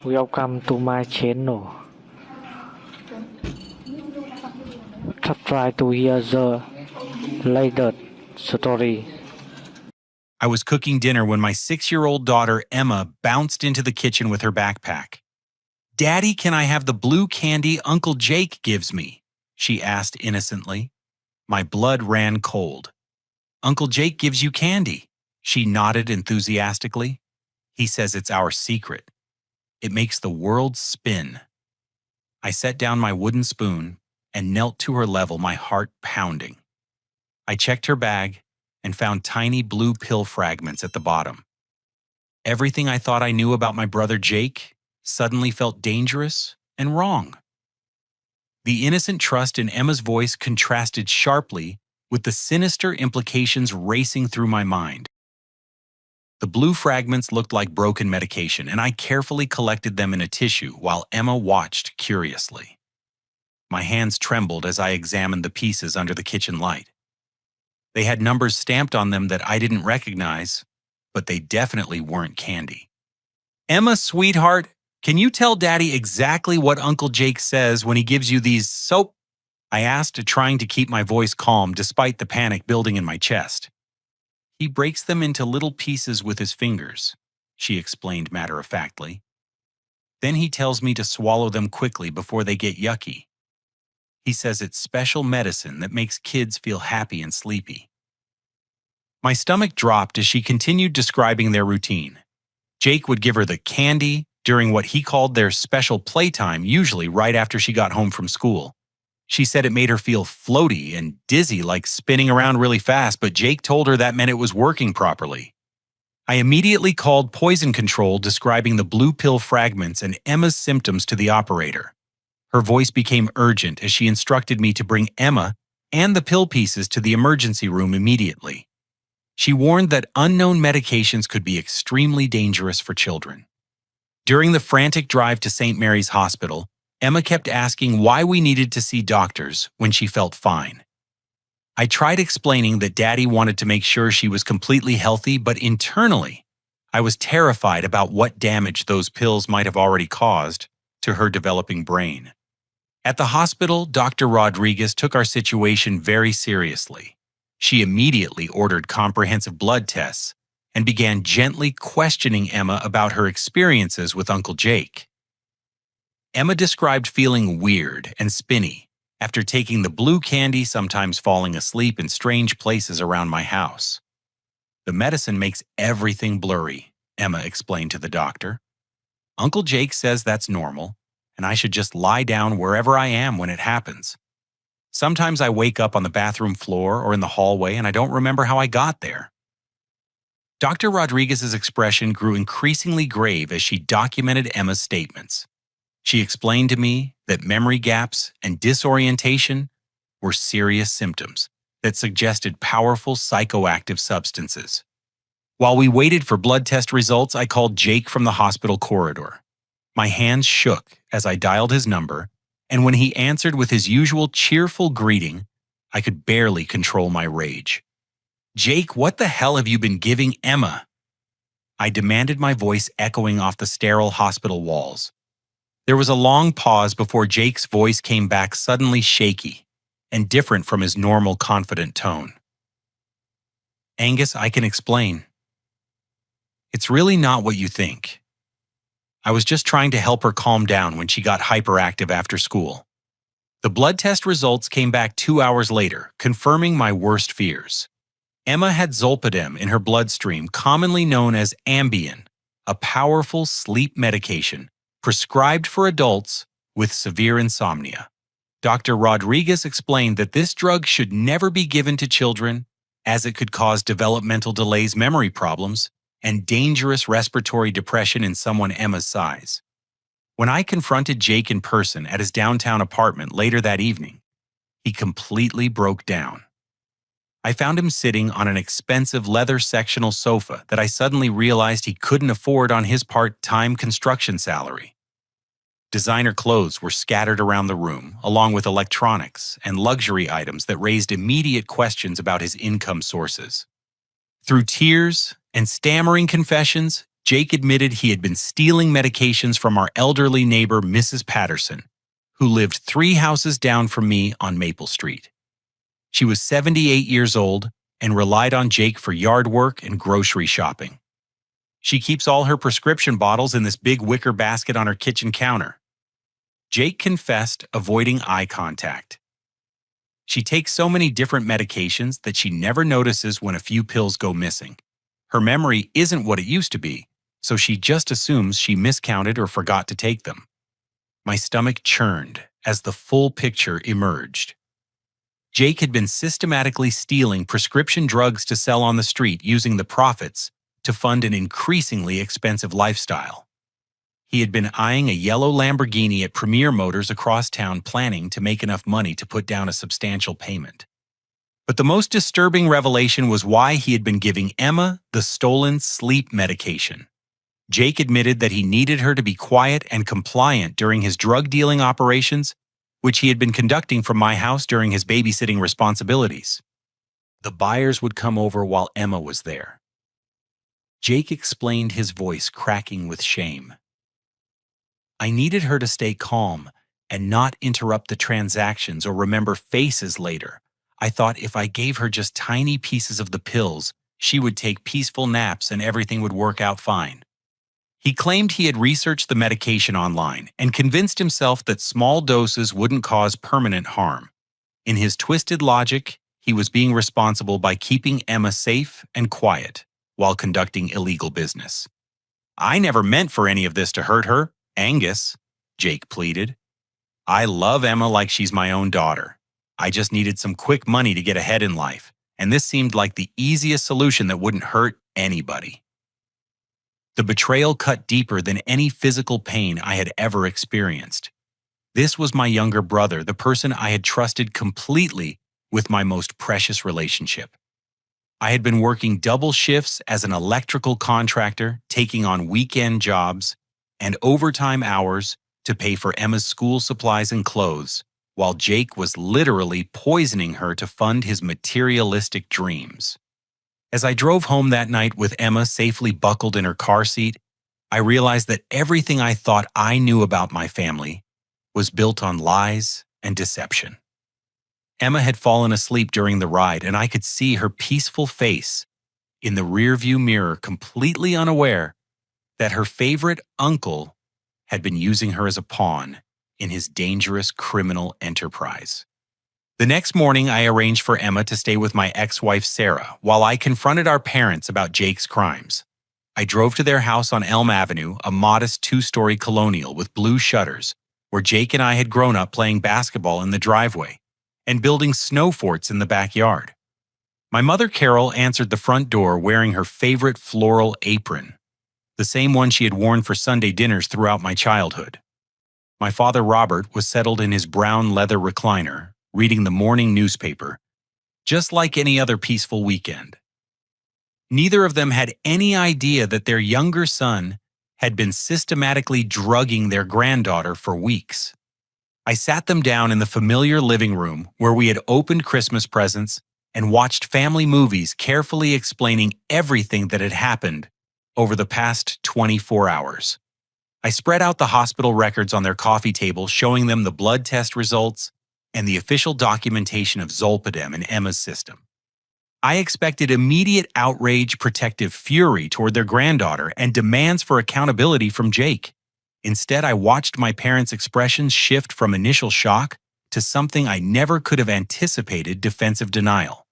Welcome to my channel. Try to hear the latest story. I was cooking dinner when my 6-year-old daughter, Emma, bounced into the kitchen with her backpack. "Daddy, can I have the blue candy Uncle Jake gives me?" she asked innocently. My blood ran cold. "Uncle Jake gives you candy," she nodded enthusiastically. "He says it's our secret. It makes the world spin." I set down my wooden spoon and knelt to her level, my heart pounding. I checked her bag and found tiny blue pill fragments at the bottom. Everything I thought I knew about my brother Jake suddenly felt dangerous and wrong. The innocent trust in Emma's voice contrasted sharply with the sinister implications racing through my mind. The blue fragments looked like broken medication, and I carefully collected them in a tissue while Emma watched curiously. My hands trembled as I examined the pieces under the kitchen light. They had numbers stamped on them that I didn't recognize, but they definitely weren't candy. "Emma, sweetheart, can you tell Daddy exactly what Uncle Jake says when he gives you these soap?" I asked, trying to keep my voice calm despite the panic building in my chest. "He breaks them into little pieces with his fingers," she explained matter-of-factly. "Then he tells me to swallow them quickly before they get yucky. He says it's special medicine that makes kids feel happy and sleepy." My stomach dropped as she continued describing their routine. Jake would give her the candy during what he called their special playtime, usually right after she got home from school. She said it made her feel floaty and dizzy, like spinning around really fast, but Jake told her that meant it was working properly. I immediately called poison control, describing the blue pill fragments and Emma's symptoms to the operator. Her voice became urgent as she instructed me to bring Emma and the pill pieces to the emergency room immediately. She warned that unknown medications could be extremely dangerous for children. During the frantic drive to St. Mary's Hospital, Emma kept asking why we needed to see doctors when she felt fine. I tried explaining that Daddy wanted to make sure she was completely healthy, but internally, I was terrified about what damage those pills might have already caused to her developing brain. At the hospital, Dr. Rodriguez took our situation very seriously. She immediately ordered comprehensive blood tests and began gently questioning Emma about her experiences with Uncle Jake. Emma described feeling weird and spinny after taking the blue candy, sometimes falling asleep in strange places around my house. "The medicine makes everything blurry," Emma explained to the doctor. "Uncle Jake says that's normal, and I should just lie down wherever I am when it happens. Sometimes I wake up on the bathroom floor or in the hallway and I don't remember how I got there." Dr. Rodriguez's expression grew increasingly grave as she documented Emma's statements. She explained to me that memory gaps and disorientation were serious symptoms that suggested powerful psychoactive substances. While we waited for blood test results, I called Jake from the hospital corridor. My hands shook as I dialed his number, and when he answered with his usual cheerful greeting, I could barely control my rage. "Jake, what the hell have you been giving Emma?" I demanded, my voice echoing off the sterile hospital walls. There was a long pause before Jake's voice came back, suddenly shaky and different from his normal confident tone. "Angus, I can explain. It's really not what you think. I was just trying to help her calm down when she got hyperactive after school." The blood test results came back 2 hours later, confirming my worst fears. Emma had zolpidem in her bloodstream, commonly known as Ambien, a powerful sleep medication prescribed for adults with severe insomnia. Dr. Rodriguez explained that this drug should never be given to children, as it could cause developmental delays, memory problems, and dangerous respiratory depression in someone Emma's size. When I confronted Jake in person at his downtown apartment later that evening, he completely broke down. I found him sitting on an expensive leather sectional sofa that I suddenly realized he couldn't afford on his part-time construction salary. Designer clothes were scattered around the room, along with electronics and luxury items that raised immediate questions about his income sources. Through tears and stammering confessions, Jake admitted he had been stealing medications from our elderly neighbor, Mrs. Patterson, who lived 3 houses down from me on Maple Street. She was 78 years old and relied on Jake for yard work and grocery shopping. She keeps all her prescription bottles in this big wicker basket on her kitchen counter. Jake confessed, avoiding eye contact. She takes so many different medications that she never notices when a few pills go missing. Her memory isn't what it used to be, so she just assumes she miscounted or forgot to take them. My stomach churned as the full picture emerged. Jake had been systematically stealing prescription drugs to sell on the street, using the profits to fund an increasingly expensive lifestyle. He had been eyeing a yellow Lamborghini at Premier Motors across town, planning to make enough money to put down a substantial payment. But the most disturbing revelation was why he had been giving Emma the stolen sleep medication. Jake admitted that he needed her to be quiet and compliant during his drug-dealing operations, which he had been conducting from my house during his babysitting responsibilities. The buyers would come over while Emma was there. Jake explained, his voice cracking with shame. I needed her to stay calm and not interrupt the transactions or remember faces later. I thought if I gave her just tiny pieces of the pills, she would take peaceful naps and everything would work out fine. He claimed he had researched the medication online and convinced himself that small doses wouldn't cause permanent harm. In his twisted logic, he was being responsible by keeping Emma safe and quiet while conducting illegal business. I never meant for any of this to hurt her, Angus, Jake pleaded. I love Emma like she's my own daughter. I just needed some quick money to get ahead in life, and this seemed like the easiest solution that wouldn't hurt anybody. The betrayal cut deeper than any physical pain I had ever experienced. This was my younger brother, the person I had trusted completely with my most precious relationship. I had been working double shifts as an electrical contractor, taking on weekend jobs and overtime hours to pay for Emma's school supplies and clothes, while Jake was literally poisoning her to fund his materialistic dreams. As I drove home that night with Emma safely buckled in her car seat, I realized that everything I thought I knew about my family was built on lies and deception. Emma had fallen asleep during the ride, and I could see her peaceful face in the rearview mirror, completely unaware that her favorite uncle had been using her as a pawn in his dangerous criminal enterprise. The next morning, I arranged for Emma to stay with my ex-wife Sarah while I confronted our parents about Jake's crimes. I drove to their house on Elm Avenue, a modest 2-story colonial with blue shutters, where Jake and I had grown up playing basketball in the driveway and building snow forts in the backyard. My mother Carol answered the front door wearing her favorite floral apron, the same one she had worn for Sunday dinners throughout my childhood. My father Robert was settled in his brown leather recliner, reading the morning newspaper, just like any other peaceful weekend. Neither of them had any idea that their younger son had been systematically drugging their granddaughter for weeks. I sat them down in the familiar living room where we had opened Christmas presents and watched family movies, carefully explaining everything that had happened over the past 24 hours. I spread out the hospital records on their coffee table, showing them the blood test results and the official documentation of Zolpidem in Emma's system. I expected immediate outrage, protective fury toward their granddaughter, and demands for accountability from Jake. Instead, I watched my parents' expressions shift from initial shock to something I never could have anticipated: defensive denial.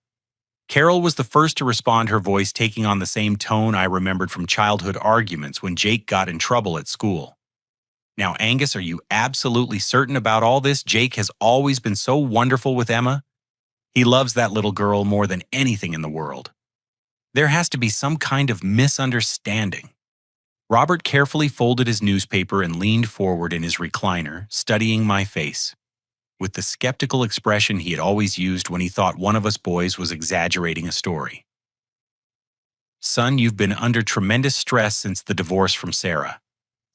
Carol was the first to respond, her voice taking on the same tone I remembered from childhood arguments when Jake got in trouble at school. Now, Angus, are you absolutely certain about all this? Jake has always been so wonderful with Emma. He loves that little girl more than anything in the world. There has to be some kind of misunderstanding. Robert carefully folded his newspaper and leaned forward in his recliner, studying my face, with the skeptical expression he had always used when he thought one of us boys was exaggerating a story. Son, you've been under tremendous stress since the divorce from Sarah.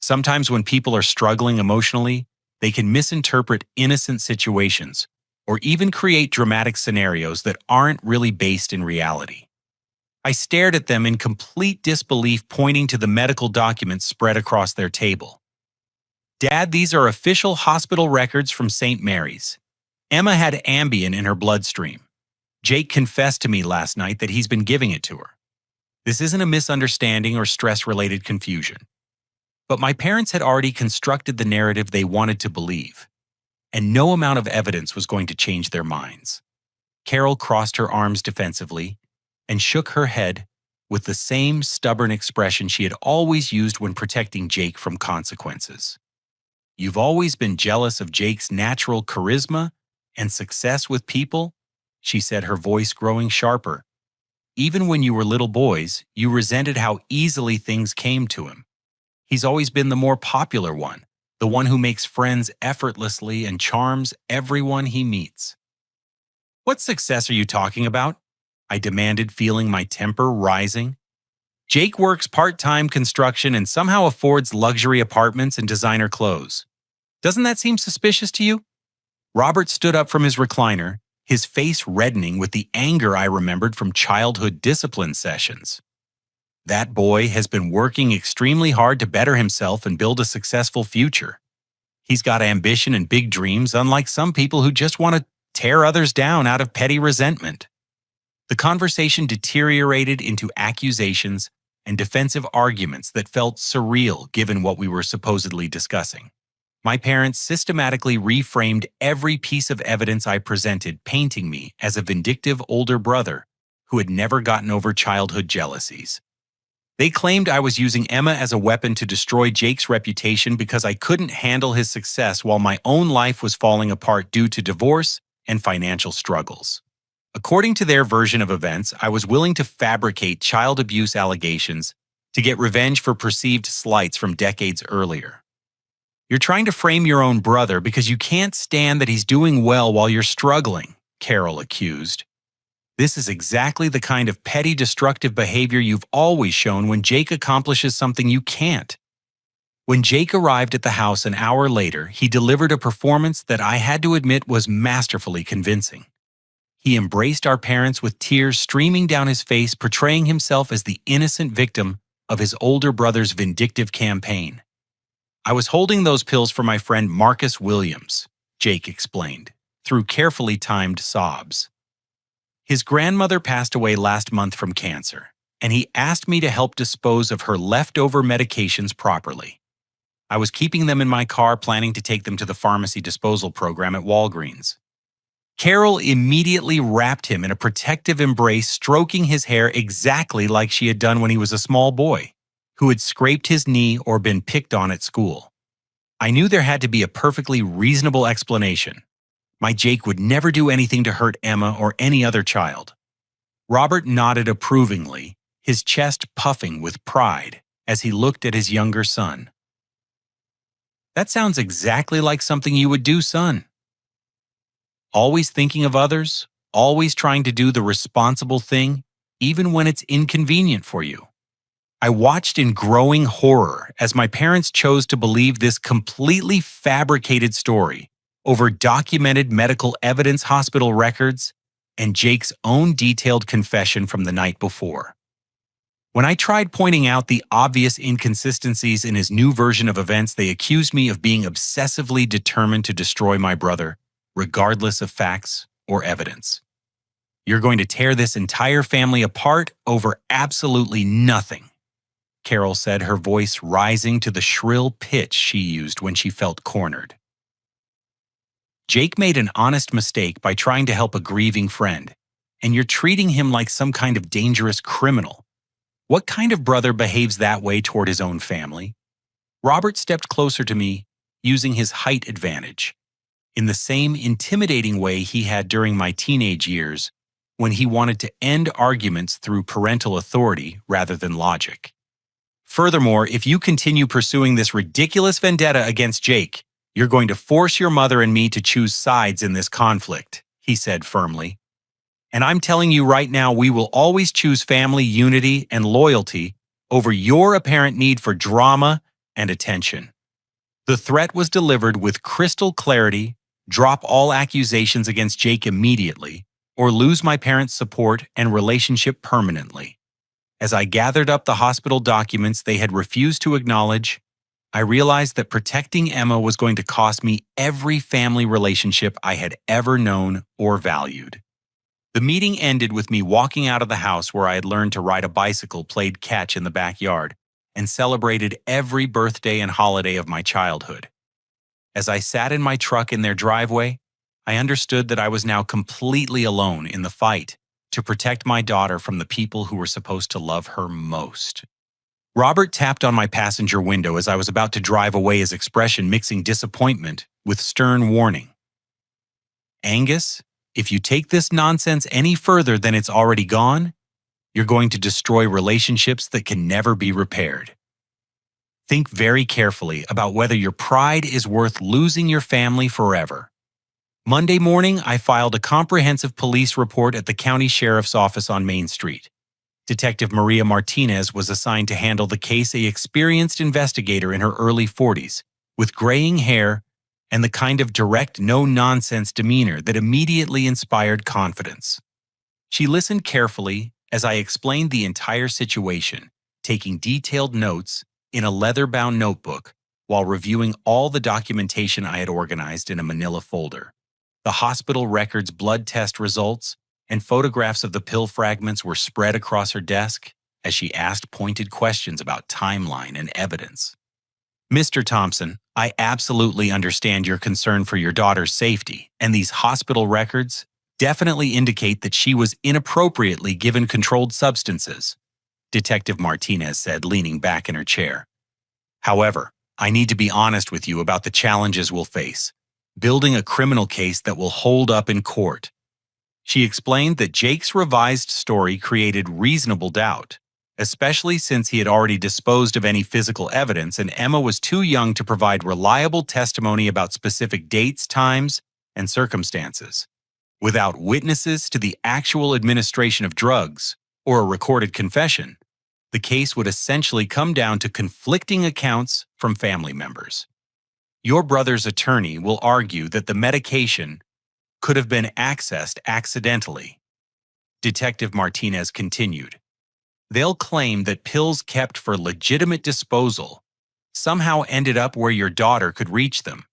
Sometimes when people are struggling emotionally, they can misinterpret innocent situations or even create dramatic scenarios that aren't really based in reality. I stared at them in complete disbelief, pointing to the medical documents spread across their table. Dad, these are official hospital records from St. Mary's. Emma had Ambien in her bloodstream. Jake confessed to me last night that he's been giving it to her. This isn't a misunderstanding or stress-related confusion. But my parents had already constructed the narrative they wanted to believe, and no amount of evidence was going to change their minds. Carol crossed her arms defensively and shook her head with the same stubborn expression she had always used when protecting Jake from consequences. You've always been jealous of Jake's natural charisma and success with people, she said, her voice growing sharper. Even when you were little boys, you resented how easily things came to him. He's always been the more popular one, the one who makes friends effortlessly and charms everyone he meets. What success are you talking about? I demanded, feeling my temper rising. Jake works part-time construction and somehow affords luxury apartments and designer clothes. Doesn't that seem suspicious to you? Robert stood up from his recliner, his face reddening with the anger I remembered from childhood discipline sessions. That boy has been working extremely hard to better himself and build a successful future. He's got ambition and big dreams, unlike some people who just want to tear others down out of petty resentment. The conversation deteriorated into accusations and defensive arguments that felt surreal given what we were supposedly discussing. My parents systematically reframed every piece of evidence I presented, painting me as a vindictive older brother who had never gotten over childhood jealousies. They claimed I was using Emma as a weapon to destroy Jake's reputation because I couldn't handle his success while my own life was falling apart due to divorce and financial struggles. According to their version of events, I was willing to fabricate child abuse allegations to get revenge for perceived slights from decades earlier. You're trying to frame your own brother because you can't stand that he's doing well while you're struggling, Carol accused. This is exactly the kind of petty, destructive behavior you've always shown when Jake accomplishes something you can't. When Jake arrived at the house an hour later, he delivered a performance that I had to admit was masterfully convincing. He embraced our parents with tears streaming down his face, portraying himself as the innocent victim of his older brother's vindictive campaign. I was holding those pills for my friend Marcus Williams, Jake explained, through carefully timed sobs. His grandmother passed away last month from cancer, and he asked me to help dispose of her leftover medications properly. I was keeping them in my car, planning to take them to the pharmacy disposal program at Walgreens. Carol immediately wrapped him in a protective embrace, stroking his hair exactly like she had done when he was a small boy, who had scraped his knee or been picked on at school. I knew there had to be a perfectly reasonable explanation. My Jake would never do anything to hurt Emma or any other child. Robert nodded approvingly, his chest puffing with pride as he looked at his younger son. That sounds exactly like something you would do, son. Always thinking of others, always trying to do the responsible thing, even when it's inconvenient for you. I watched in growing horror as my parents chose to believe this completely fabricated story over documented medical evidence, hospital records, and Jake's own detailed confession from the night before. When I tried pointing out the obvious inconsistencies in his new version of events, they accused me of being obsessively determined to destroy my brother, regardless of facts or evidence. You're going to tear this entire family apart over absolutely nothing, Carol said, her voice rising to the shrill pitch she used when she felt cornered. Jake made an honest mistake by trying to help a grieving friend, and you're treating him like some kind of dangerous criminal. What kind of brother behaves that way toward his own family? Robert stepped closer to me, using his height advantage, in the same intimidating way he had during my teenage years when he wanted to end arguments through parental authority rather than logic. Furthermore, if you continue pursuing this ridiculous vendetta against Jake, you're going to force your mother and me to choose sides in this conflict, he said firmly. And I'm telling you right now, we will always choose family unity and loyalty over your apparent need for drama and attention. The threat was delivered with crystal clarity: drop all accusations against Jake immediately, or lose my parents' support and relationship permanently. As I gathered up the hospital documents they had refused to acknowledge, I realized that protecting Emma was going to cost me every family relationship I had ever known or valued. The meeting ended with me walking out of the house where I had learned to ride a bicycle, played catch in the backyard, and celebrated every birthday and holiday of my childhood. As I sat in my truck in their driveway, I understood that I was now completely alone in the fight to protect my daughter from the people who were supposed to love her most. Robert tapped on my passenger window as I was about to drive away, his expression mixing disappointment with stern warning. "Angus, if you take this nonsense any further than it's already gone, you're going to destroy relationships that can never be repaired. Think very carefully about whether your pride is worth losing your family forever." Monday morning, I filed a comprehensive police report at the county sheriff's office on Main Street. Detective Maria Martinez was assigned to handle the case, an experienced investigator in her early 40s, with graying hair and the kind of direct, no-nonsense demeanor that immediately inspired confidence. She listened carefully as I explained the entire situation, taking detailed notes in a leather-bound notebook while reviewing all the documentation I had organized in a manila folder. The hospital records, blood test results, and photographs of the pill fragments were spread across her desk as she asked pointed questions about timeline and evidence. "Mr. Thompson, I absolutely understand your concern for your daughter's safety, and these hospital records definitely indicate that she was inappropriately given controlled substances," Detective Martinez said, leaning back in her chair. "However, I need to be honest with you about the challenges we'll face, building a criminal case that will hold up in court." She explained that Jake's revised story created reasonable doubt, especially since he had already disposed of any physical evidence and Emma was too young to provide reliable testimony about specific dates, times, and circumstances. Without witnesses to the actual administration of drugs or a recorded confession, the case would essentially come down to conflicting accounts from family members. "Your brother's attorney will argue that the medication could have been accessed accidentally," Detective Martinez continued. "They'll claim that pills kept for legitimate disposal somehow ended up where your daughter could reach them,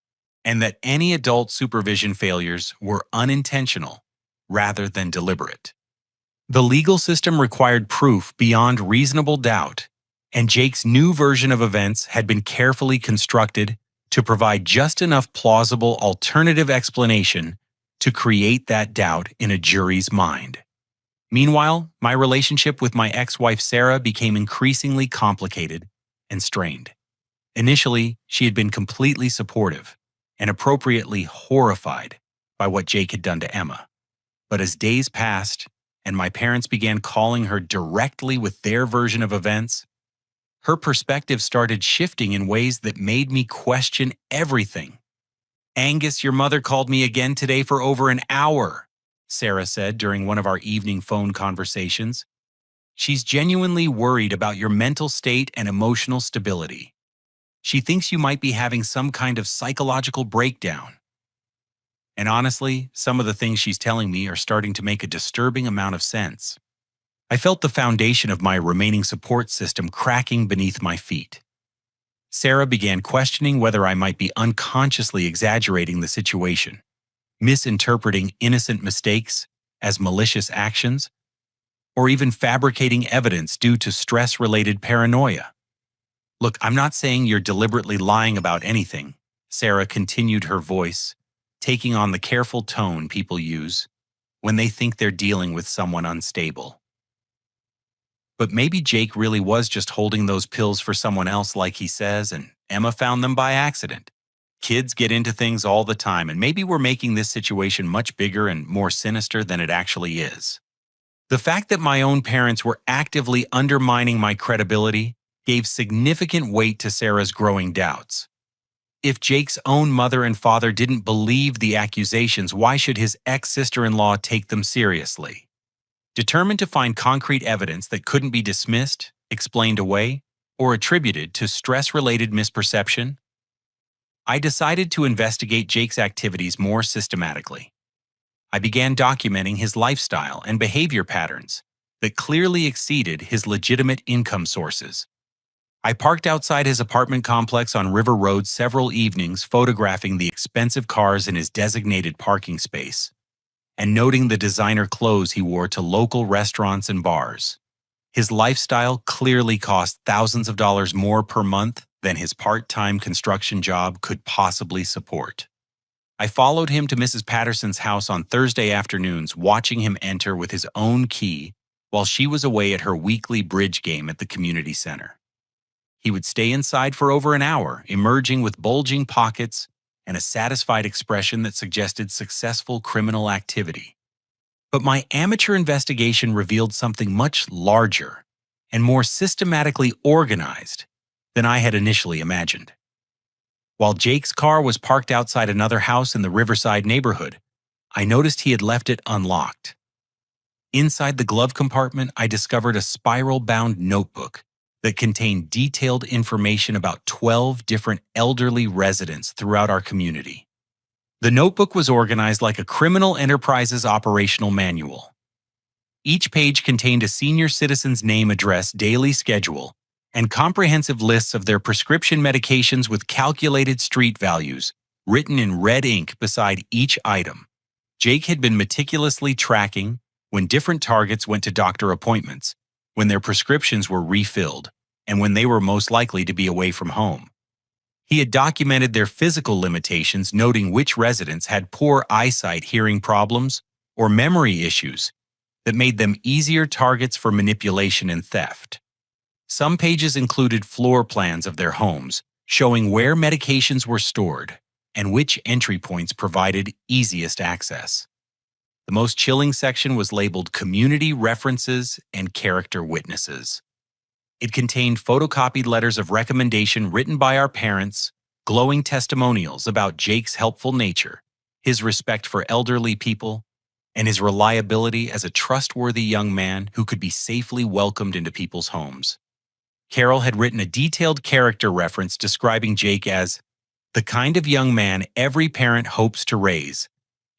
and that any adult supervision failures were unintentional rather than deliberate. The legal system required proof beyond reasonable doubt, and Jake's new version of events had been carefully constructed to provide just enough plausible alternative explanation to create that doubt in a jury's mind. Meanwhile, my relationship with my ex-wife Sarah became increasingly complicated and strained. Initially, she had been completely supportive and appropriately horrified by what Jake had done to Emma. But as days passed and my parents began calling her directly with their version of events, her perspective started shifting in ways that made me question everything. "Angus, your mother called me again today for over an hour," Sarah said during one of our evening phone conversations. "She's genuinely worried about your mental state and emotional stability. She thinks you might be having some kind of psychological breakdown." And honestly, some of the things she's telling me are starting to make a disturbing amount of sense. I felt the foundation of my remaining support system cracking beneath my feet. Sarah began questioning whether I might be unconsciously exaggerating the situation, misinterpreting innocent mistakes as malicious actions, or even fabricating evidence due to stress-related paranoia. "Look, I'm not saying you're deliberately lying about anything," Sarah continued, her voice taking on the careful tone people use when they think they're dealing with someone unstable. "But maybe Jake really was just holding those pills for someone else like he says, and Emma found them by accident. Kids get into things all the time, and maybe we're making this situation much bigger and more sinister than it actually is." The fact that my own parents were actively undermining my credibility gave significant weight to Sarah's growing doubts. If Jake's own mother and father didn't believe the accusations, why should his ex-sister-in-law take them seriously? Determined to find concrete evidence that couldn't be dismissed, explained away, or attributed to stress-related misperception, I decided to investigate Jake's activities more systematically. I began documenting his lifestyle and behavior patterns, that clearly exceeded his legitimate income sources. I parked outside his apartment complex on River Road several evenings, photographing the expensive cars in his designated parking space and noting the designer clothes he wore to local restaurants and bars. His lifestyle clearly cost thousands of dollars more per month than his part-time construction job could possibly support. I followed him to Mrs. Patterson's house on Thursday afternoons, watching him enter with his own key while she was away at her weekly bridge game at the community center. He would stay inside for over an hour, emerging with bulging pockets and a satisfied expression that suggested successful criminal activity. But my amateur investigation revealed something much larger and more systematically organized than I had initially imagined. While Jake's car was parked outside another house in the Riverside neighborhood, I noticed he had left it unlocked. Inside the glove compartment, I discovered a spiral-bound notebook that contained detailed information about 12 different elderly residents throughout our community. The notebook was organized like a criminal enterprise's operational manual. Each page contained a senior citizen's name, address, daily schedule, and comprehensive lists of their prescription medications with calculated street values written in red ink beside each item. Jake had been meticulously tracking when different targets went to doctor appointments, when their prescriptions were refilled, and when they were most likely to be away from home. He had documented their physical limitations, noting which residents had poor eyesight, hearing problems, or memory issues that made them easier targets for manipulation and theft. Some pages included floor plans of their homes, showing where medications were stored and which entry points provided easiest access. The most chilling section was labeled Community References and Character Witnesses. It contained photocopied letters of recommendation written by our parents, glowing testimonials about Jake's helpful nature, his respect for elderly people, and his reliability as a trustworthy young man who could be safely welcomed into people's homes. Carol had written a detailed character reference describing Jake as the kind of young man every parent hopes to raise,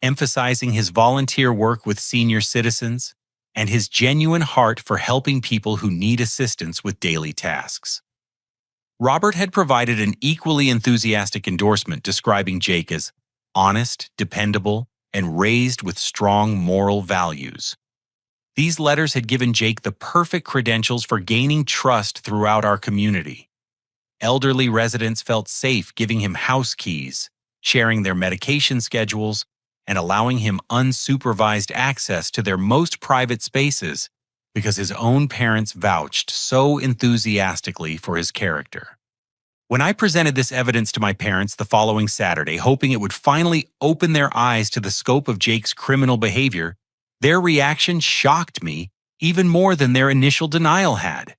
emphasizing his volunteer work with senior citizens and his genuine heart for helping people who need assistance with daily tasks. Robert had provided an equally enthusiastic endorsement describing Jake as honest, dependable, and raised with strong moral values. These letters had given Jake the perfect credentials for gaining trust throughout our community. Elderly residents felt safe giving him house keys, sharing their medication schedules, and allowing him unsupervised access to their most private spaces because his own parents vouched so enthusiastically for his character. When I presented this evidence to my parents the following Saturday, hoping it would finally open their eyes to the scope of Jake's criminal behavior, their reaction shocked me even more than their initial denial had.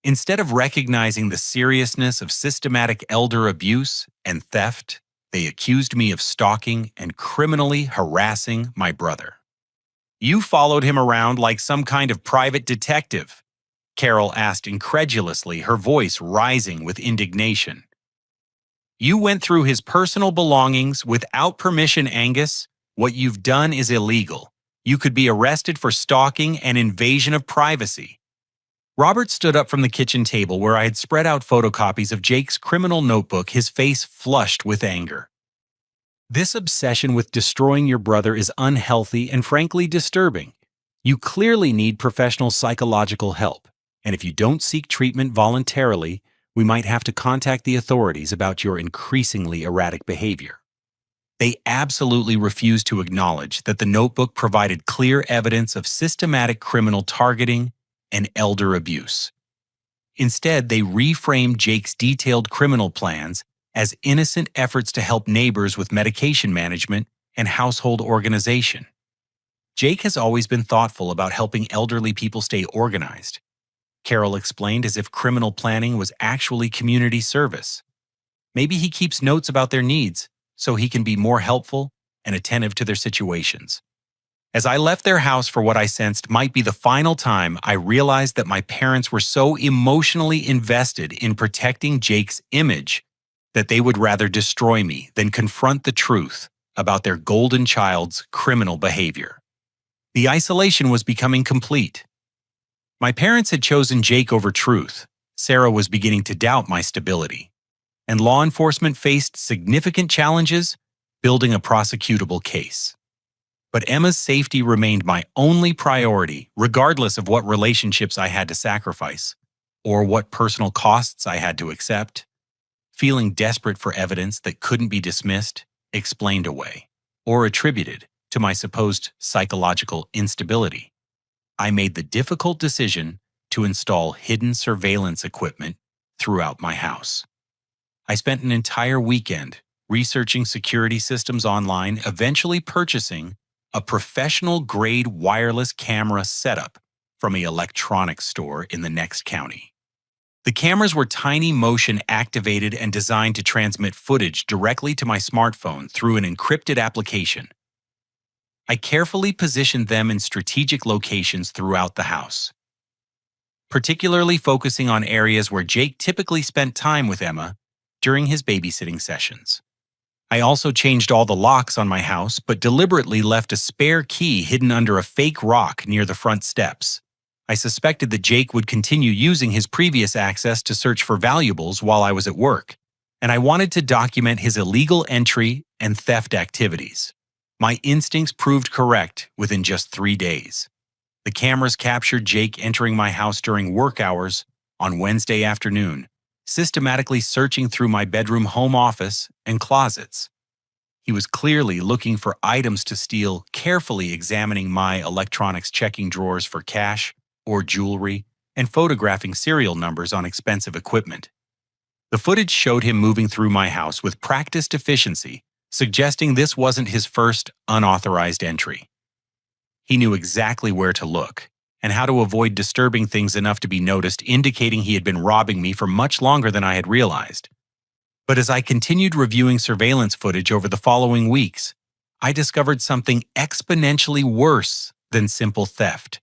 Instead of recognizing the seriousness of systematic elder abuse and theft, they accused me of stalking and criminally harassing my brother. "You followed him around like some kind of private detective?" Carol asked incredulously, her voice rising with indignation. "You went through his personal belongings without permission, Angus. What you've done is illegal. You could be arrested for stalking and invasion of privacy." Robert stood up from the kitchen table where I had spread out photocopies of Jake's criminal notebook, his face flushed with anger. "This obsession with destroying your brother is unhealthy and frankly disturbing. You clearly need professional psychological help, and if you don't seek treatment voluntarily, we might have to contact the authorities about your increasingly erratic behavior." They absolutely refused to acknowledge that the notebook provided clear evidence of systematic criminal targeting and elder abuse. Instead, they reframed Jake's detailed criminal plans as innocent efforts to help neighbors with medication management and household organization. Jake has always been thoughtful about helping elderly people stay organized, Carol explained, as if criminal planning was actually community service. Maybe he keeps notes about their needs so he can be more helpful and attentive to their situations. As I left their house for what I sensed might be the final time, I realized that my parents were so emotionally invested in protecting Jake's image that they would rather destroy me than confront the truth about their golden child's criminal behavior. The isolation was becoming complete. My parents had chosen Jake over truth. Sarah was beginning to doubt my stability. And law enforcement faced significant challenges building a prosecutable case. But Emma's safety remained my only priority, regardless of what relationships I had to sacrifice or what personal costs I had to accept. Feeling desperate for evidence that couldn't be dismissed, explained away, or attributed to my supposed psychological instability, I made the difficult decision to install hidden surveillance equipment throughout my house. I spent an entire weekend researching security systems online, eventually purchasing a professional-grade wireless camera setup from an electronics store in the next county. The cameras were tiny motion-activated and designed to transmit footage directly to my smartphone through an encrypted application. I carefully positioned them in strategic locations throughout the house, particularly focusing on areas where Jake typically spent time with Emma during his babysitting sessions. I also changed all the locks on my house, but deliberately left a spare key hidden under a fake rock near the front steps. I suspected that Jake would continue using his previous access to search for valuables while I was at work, and I wanted to document his illegal entry and theft activities. My instincts proved correct within just 3 days. The cameras captured Jake entering my house during work hours on Wednesday afternoon, systematically searching through my bedroom home office and closets. He was clearly looking for items to steal, carefully examining my electronics checking drawers for cash or jewelry, and photographing serial numbers on expensive equipment. The footage showed him moving through my house with practiced efficiency, suggesting this wasn't his first unauthorized entry. He knew exactly where to look and how to avoid disturbing things enough to be noticed, indicating he had been robbing me for much longer than I had realized. But as I continued reviewing surveillance footage over the following weeks, I discovered something exponentially worse than simple theft.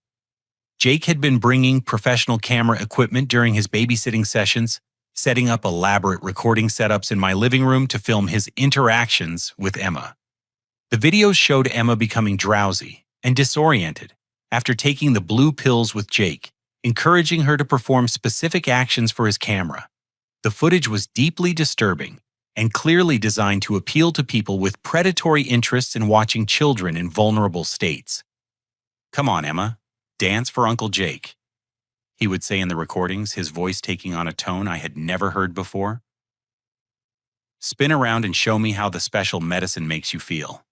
Jake had been bringing professional camera equipment during his babysitting sessions, setting up elaborate recording setups in my living room to film his interactions with Emma. The videos showed Emma becoming drowsy and disoriented after taking the blue pills with Jake, encouraging her to perform specific actions for his camera. The footage was deeply disturbing and clearly designed to appeal to people with predatory interests in watching children in vulnerable states. "Come on, Emma. Dance for Uncle Jake," he would say in the recordings, his voice taking on a tone I had never heard before. "Spin around and show me how the special medicine makes you feel.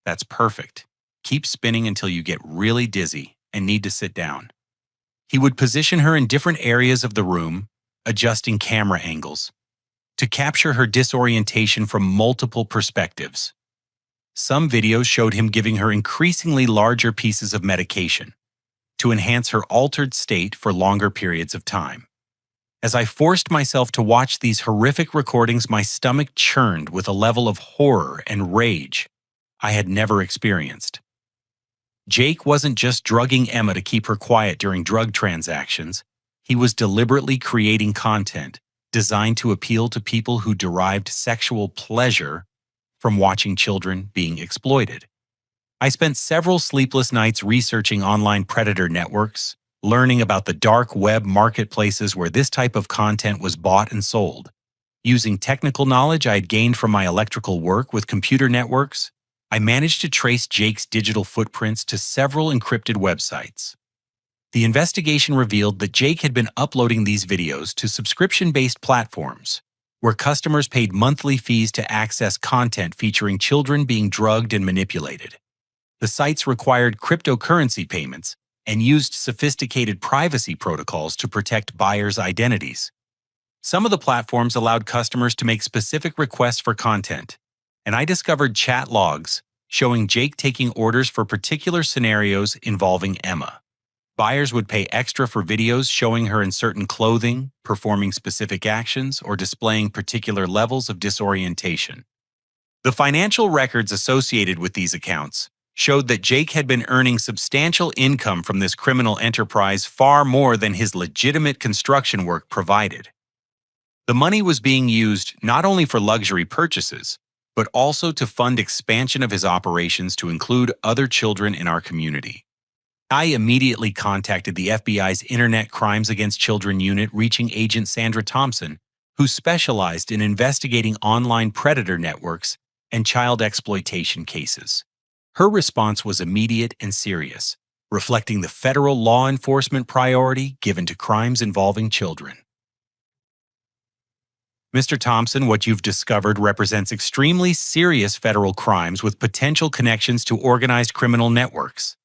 That's perfect. Keep spinning until you get really dizzy and need to sit down." He would position her in different areas of the room, adjusting camera angles, to capture her disorientation from multiple perspectives. Some videos showed him giving her increasingly larger pieces of medication to enhance her altered state for longer periods of time. As I forced myself to watch these horrific recordings, my stomach churned with a level of horror and rage I had never experienced. Jake wasn't just drugging Emma to keep her quiet during drug transactions. He was deliberately creating content designed to appeal to people who derived sexual pleasure from watching children being exploited. I spent several sleepless nights researching online predator networks, learning about the dark web marketplaces where this type of content was bought and sold. Using technical knowledge I had gained from my electrical work with computer networks, I managed to trace Jake's digital footprints to several encrypted websites. The investigation revealed that Jake had been uploading these videos to subscription-based platforms, where customers paid monthly fees to access content featuring children being drugged and manipulated. The sites required cryptocurrency payments and used sophisticated privacy protocols to protect buyers' identities. Some of the platforms allowed customers to make specific requests for content, and I discovered chat logs showing Jake taking orders for particular scenarios involving Emma. Buyers would pay extra for videos showing her in certain clothing, performing specific actions, or displaying particular levels of disorientation. The financial records associated with these accounts showed that Jake had been earning substantial income from this criminal enterprise, far more than his legitimate construction work provided. The money was being used not only for luxury purchases, but also to fund expansion of his operations to include other children in our community. I immediately contacted the FBI's Internet Crimes Against Children unit, reaching Agent Sandra Thompson, who specialized in investigating online predator networks and child exploitation cases. Her response was immediate and serious, reflecting the federal law enforcement priority given to crimes involving children. Mr. Thompson, what you've discovered represents extremely serious federal crimes with potential connections to organized criminal networks.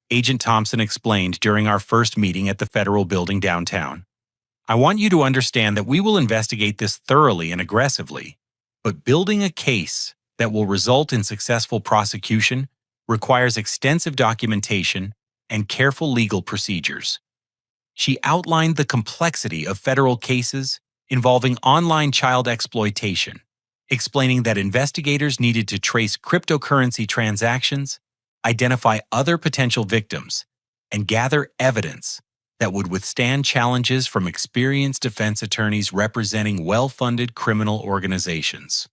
Agent Thompson explained during our first meeting at the federal building downtown. I want you to understand that we will investigate this thoroughly and aggressively, but building a case that will result in successful prosecution requires extensive documentation and careful legal procedures. She outlined the complexity of federal cases involving online child exploitation, explaining that investigators needed to trace cryptocurrency transactions, identify other potential victims, and gather evidence that would withstand challenges from experienced defense attorneys representing well-funded criminal organizations.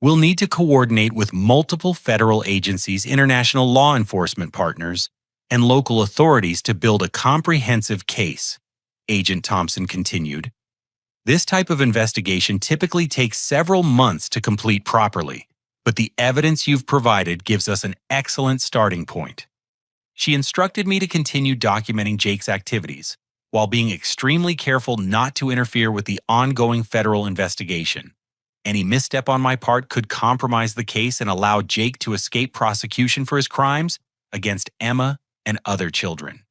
We'll need to coordinate with multiple federal agencies, international law enforcement partners, and local authorities to build a comprehensive case, Agent Thompson continued. This type of investigation typically takes several months to complete properly, but the evidence you've provided gives us an excellent starting point. She instructed me to continue documenting Jake's activities, while being extremely careful not to interfere with the ongoing federal investigation. Any misstep on my part could compromise the case and allow Jake to escape prosecution for his crimes against Emma and other children.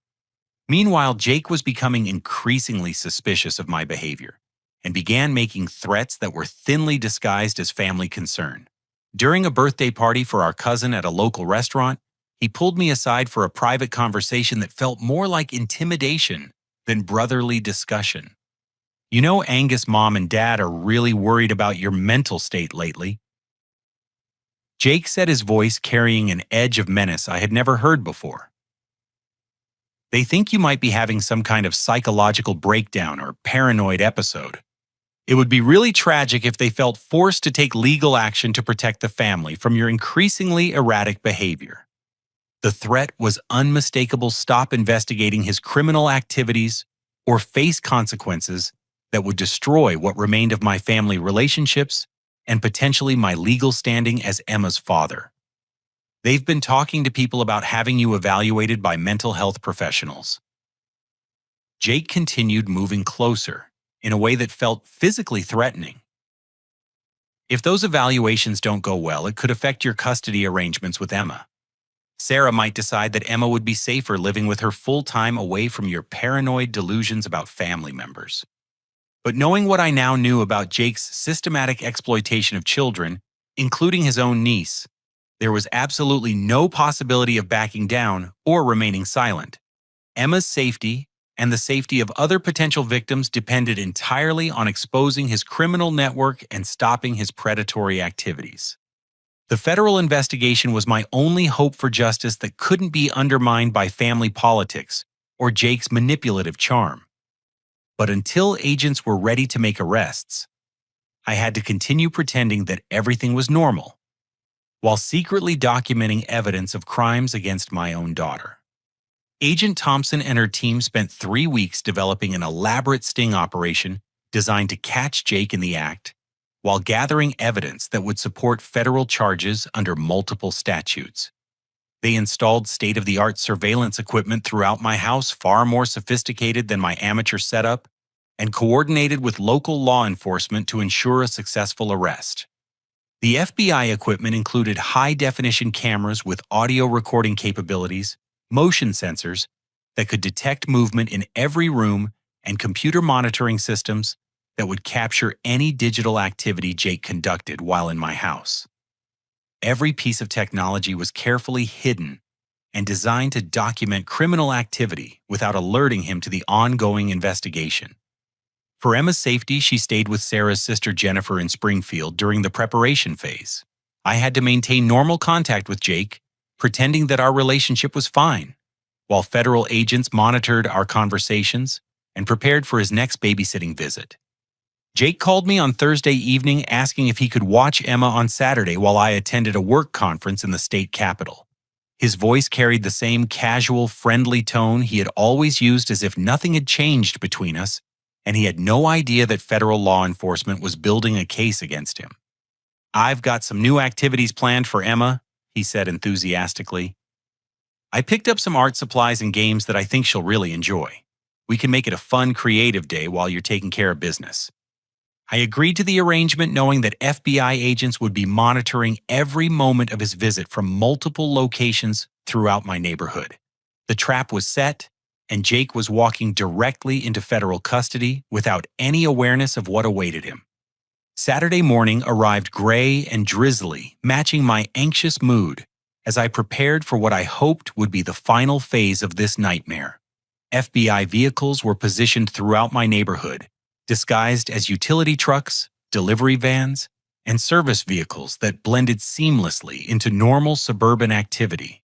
Meanwhile, Jake was becoming increasingly suspicious of my behavior and began making threats that were thinly disguised as family concern. During a birthday party for our cousin at a local restaurant, he pulled me aside for a private conversation that felt more like intimidation than brotherly discussion. You know, Angus' mom and dad are really worried about your mental state lately. Jake said, his voice carrying an edge of menace I had never heard before. They think you might be having some kind of psychological breakdown or paranoid episode. It would be really tragic if they felt forced to take legal action to protect the family from your increasingly erratic behavior. The threat was unmistakable: stop investigating his criminal activities or face consequences that would destroy what remained of my family relationships and potentially my legal standing as Emma's father. They've been talking to people about having you evaluated by mental health professionals. Jake continued, moving closer in a way that felt physically threatening. If those evaluations don't go well, it could affect your custody arrangements with Emma. Sarah might decide that Emma would be safer living with her full-time away from your paranoid delusions about family members. But knowing what I now knew about Jake's systematic exploitation of children, including his own niece, there was absolutely no possibility of backing down or remaining silent. Emma's safety and the safety of other potential victims depended entirely on exposing his criminal network and stopping his predatory activities. The federal investigation was my only hope for justice that couldn't be undermined by family politics or Jake's manipulative charm. But until agents were ready to make arrests, I had to continue pretending that everything was normal, while secretly documenting evidence of crimes against my own daughter. Agent Thompson and her team spent 3 weeks developing an elaborate sting operation designed to catch Jake in the act, while gathering evidence that would support federal charges under multiple statutes. They installed state-of-the-art surveillance equipment throughout my house, far more sophisticated than my amateur setup, and coordinated with local law enforcement to ensure a successful arrest. The FBI equipment included high-definition cameras with audio recording capabilities, motion sensors that could detect movement in every room, and computer monitoring systems that would capture any digital activity Jake conducted while in my house. Every piece of technology was carefully hidden and designed to document criminal activity without alerting him to the ongoing investigation. For Emma's safety, she stayed with Sarah's sister Jennifer in Springfield during the preparation phase. I had to maintain normal contact with Jake, pretending that our relationship was fine, while federal agents monitored our conversations and prepared for his next babysitting visit. Jake called me on Thursday evening asking if he could watch Emma on Saturday while I attended a work conference in the state capitol. His voice carried the same casual, friendly tone he had always used, as if nothing had changed between us, and he had no idea that federal law enforcement was building a case against him. "I've got some new activities planned for Emma," he said enthusiastically. "I picked up some art supplies and games that I think she'll really enjoy. We can make it a fun, creative day while you're taking care of business." I agreed to the arrangement, knowing that FBI agents would be monitoring every moment of his visit from multiple locations throughout my neighborhood. The trap was set, and Jake was walking directly into federal custody without any awareness of what awaited him. Saturday morning arrived gray and drizzly, matching my anxious mood as I prepared for what I hoped would be the final phase of this nightmare. FBI vehicles were positioned throughout my neighborhood, disguised as utility trucks, delivery vans, and service vehicles that blended seamlessly into normal suburban activity.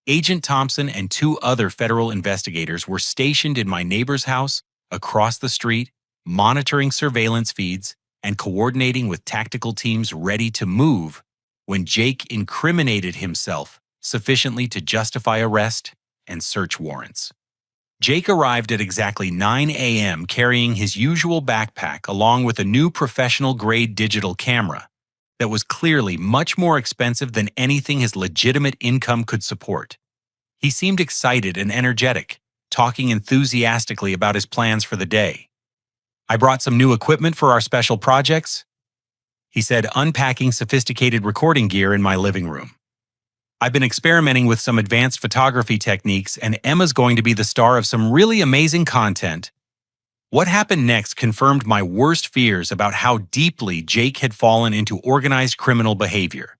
Agent Thompson and 2 other federal investigators were stationed in my neighbor's house across the street, monitoring surveillance feeds and coordinating with tactical teams ready to move when Jake incriminated himself sufficiently to justify arrest and search warrants. Jake arrived at exactly 9 a.m. carrying his usual backpack along with a new professional-grade digital camera that was clearly much more expensive than anything his legitimate income could support. He seemed excited and energetic, talking enthusiastically about his plans for the day. "I brought some new equipment for our special projects," he said, unpacking sophisticated recording gear in my living room. "I've been experimenting with some advanced photography techniques, and Emma's going to be the star of some really amazing content." What happened next confirmed my worst fears about how deeply Jake had fallen into organized criminal behavior.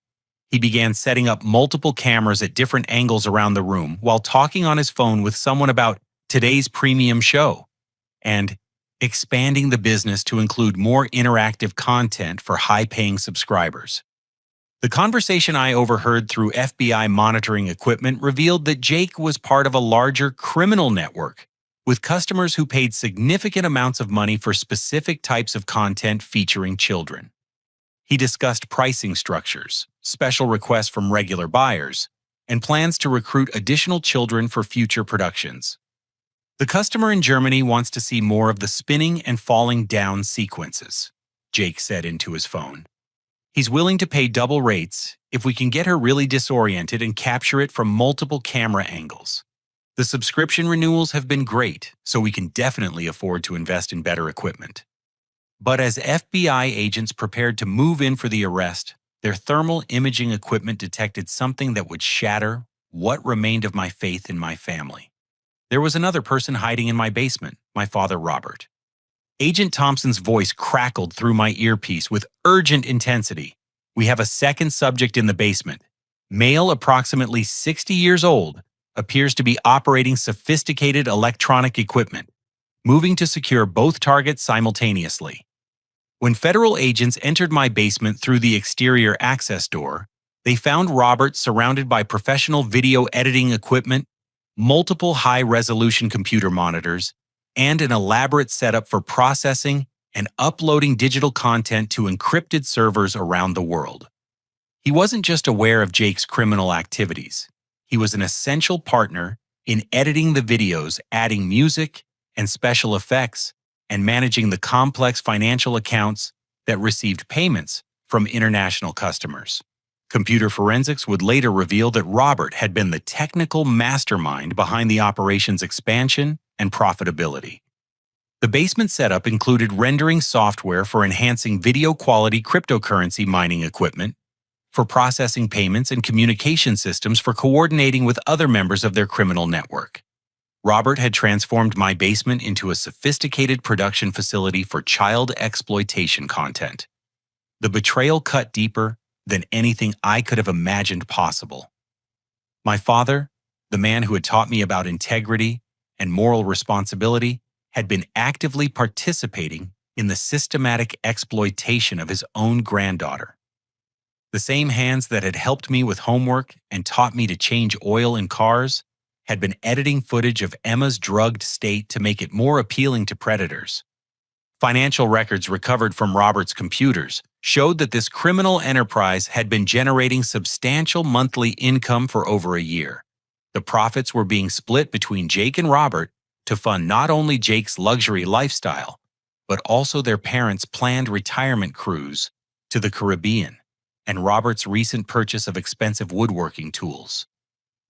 He began setting up multiple cameras at different angles around the room while talking on his phone with someone about today's premium show and expanding the business to include more interactive content for high-paying subscribers. The conversation I overheard through FBI monitoring equipment revealed that Jake was part of a larger criminal network, with customers who paid significant amounts of money for specific types of content featuring children. He discussed pricing structures, special requests from regular buyers, and plans to recruit additional children for future productions. "The customer in Germany wants to see more of the spinning and falling down sequences," Jake said into his phone. "He's willing to pay double rates if we can get her really disoriented and capture it from multiple camera angles. The subscription renewals have been great, so we can definitely afford to invest in better equipment." But as FBI agents prepared to move in for the arrest, their thermal imaging equipment detected something that would shatter what remained of my faith in my family. There was another person hiding in my basement, my father, Robert. Agent Thompson's voice crackled through my earpiece with urgent intensity. "We have a second subject in the basement. Male, approximately 60 years old, appears to be operating sophisticated electronic equipment, moving to secure both targets simultaneously." When federal agents entered my basement through the exterior access door, they found Robert surrounded by professional video editing equipment, multiple high-resolution computer monitors, and an elaborate setup for processing and uploading digital content to encrypted servers around the world. He wasn't just aware of Jake's criminal activities. He was an essential partner in editing the videos, adding music and special effects, and managing the complex financial accounts that received payments from international customers. Computer forensics would later reveal that Robert had been the technical mastermind behind the operation's expansion and profitability. The basement setup included rendering software for enhancing video quality cryptocurrency mining equipment, for processing payments, and communication systems for coordinating with other members of their criminal network. Robert had transformed my basement into a sophisticated production facility for child exploitation content. The betrayal cut deeper than anything I could have imagined possible. My father, the man who had taught me about integrity and moral responsibility, had been actively participating in the systematic exploitation of his own granddaughter. The same hands that had helped me with homework and taught me to change oil in cars had been editing footage of Emma's drugged state to make it more appealing to predators. Financial records recovered from Robert's computers showed that this criminal enterprise had been generating substantial monthly income for over a year. The profits were being split between Jake and Robert to fund not only Jake's luxury lifestyle, but also their parents' planned retirement cruise to the Caribbean and Robert's recent purchase of expensive woodworking tools.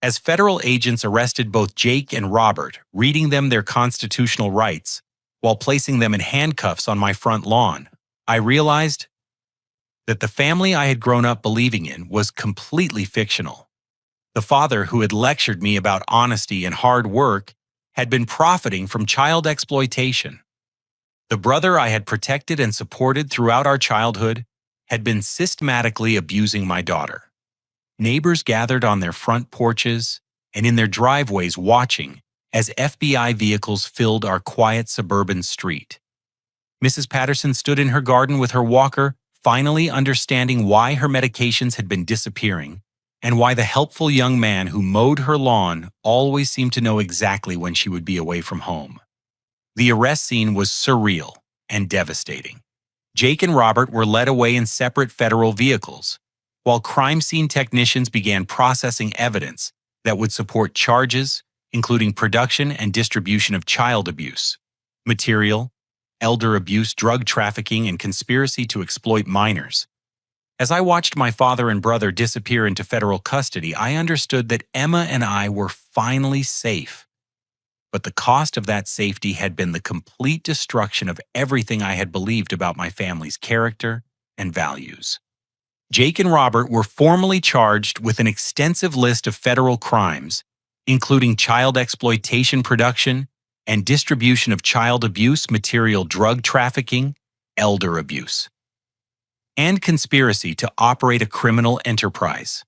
As federal agents arrested both Jake and Robert, reading them their constitutional rights, while placing them in handcuffs on my front lawn, I realized that the family I had grown up believing in was completely fictional. The father who had lectured me about honesty and hard work had been profiting from child exploitation. The brother I had protected and supported throughout our childhood had been systematically abusing my daughter. Neighbors gathered on their front porches and in their driveways watching as FBI vehicles filled our quiet suburban street. Mrs. Patterson stood in her garden with her walker, finally understanding why her medications had been disappearing and why the helpful young man who mowed her lawn always seemed to know exactly when she would be away from home. The arrest scene was surreal and devastating. Jake and Robert were led away in separate federal vehicles, while crime scene technicians began processing evidence that would support charges, including production and distribution of child abuse, material, elder abuse, drug trafficking, and conspiracy to exploit minors. As I watched my father and brother disappear into federal custody, I understood that Emma and I were finally safe. But the cost of that safety had been the complete destruction of everything I had believed about my family's character and values. Jake and Robert were formally charged with an extensive list of federal crimes, including child exploitation production and distribution of child abuse material, drug trafficking, elder abuse, and conspiracy to operate a criminal enterprise.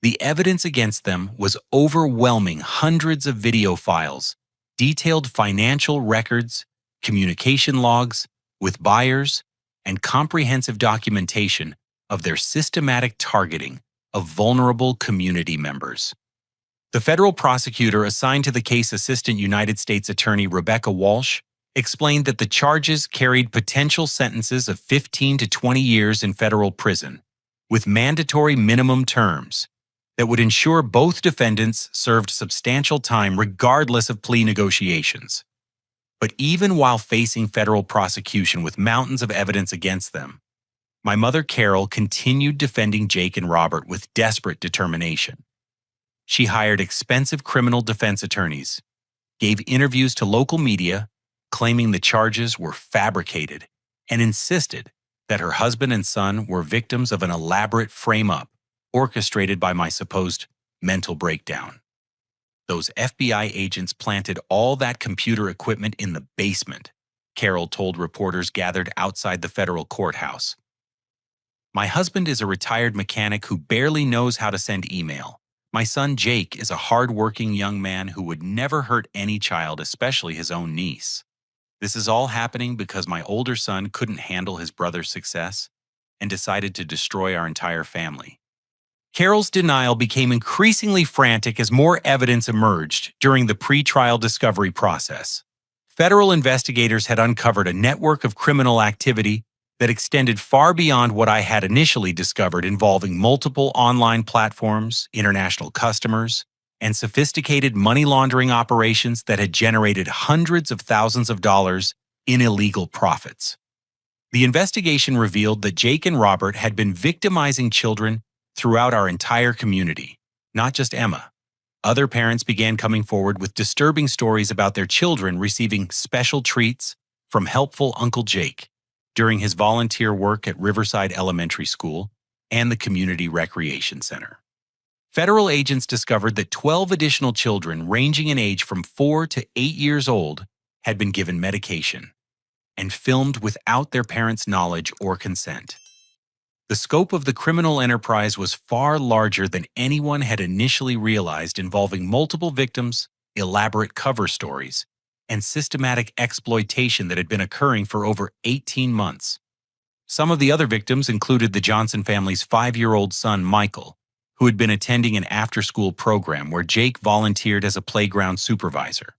The evidence against them was overwhelming: hundreds of video files, detailed financial records, communication logs with buyers, and comprehensive documentation of their systematic targeting of vulnerable community members. The federal prosecutor assigned to the case, Assistant United States Attorney Rebecca Walsh, explained that the charges carried potential sentences of 15 to 20 years in federal prison, with mandatory minimum terms that would ensure both defendants served substantial time regardless of plea negotiations. But even while facing federal prosecution with mountains of evidence against them, my mother Carol continued defending Jake and Robert with desperate determination. She hired expensive criminal defense attorneys, gave interviews to local media, claiming the charges were fabricated, and insisted that her husband and son were victims of an elaborate frame-up orchestrated by my supposed mental breakdown. Those FBI agents planted all that computer equipment in the basement, Carol told reporters gathered outside the federal courthouse. My husband is a retired mechanic who barely knows how to send email. My son Jake is a hard-working young man who would never hurt any child, especially his own niece. This is all happening because my older son couldn't handle his brother's success and decided to destroy our entire family. Carol's denial became increasingly frantic as more evidence emerged during the pre-trial discovery process. Federal investigators had uncovered a network of criminal activity that extended far beyond what I had initially discovered, involving multiple online platforms, international customers, and sophisticated money laundering operations that had generated hundreds of thousands of dollars in illegal profits. The investigation revealed that Jake and Robert had been victimizing children throughout our entire community, not just Emma. Other parents began coming forward with disturbing stories about their children receiving special treats from helpful Uncle Jake during his volunteer work at Riverside Elementary School and the Community Recreation Center. Federal agents discovered that 12 additional children ranging in age from 4 to 8 years old had been given medication and filmed without their parents' knowledge or consent. The scope of the criminal enterprise was far larger than anyone had initially realized, involving multiple victims, elaborate cover stories, and systematic exploitation that had been occurring for over 18 months. Some of the other victims included the Johnson family's 5-year-old son, Michael, who had been attending an after-school program where Jake volunteered as a playground supervisor.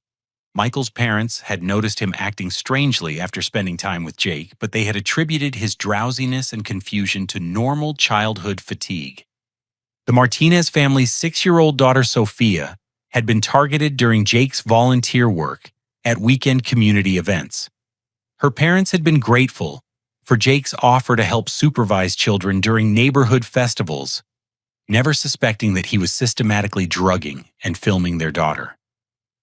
Michael's parents had noticed him acting strangely after spending time with Jake, but they had attributed his drowsiness and confusion to normal childhood fatigue. The Martinez family's 6-year-old daughter Sophia had been targeted during Jake's volunteer work at weekend community events. Her parents had been grateful for Jake's offer to help supervise children during neighborhood festivals, never suspecting that he was systematically drugging and filming their daughter.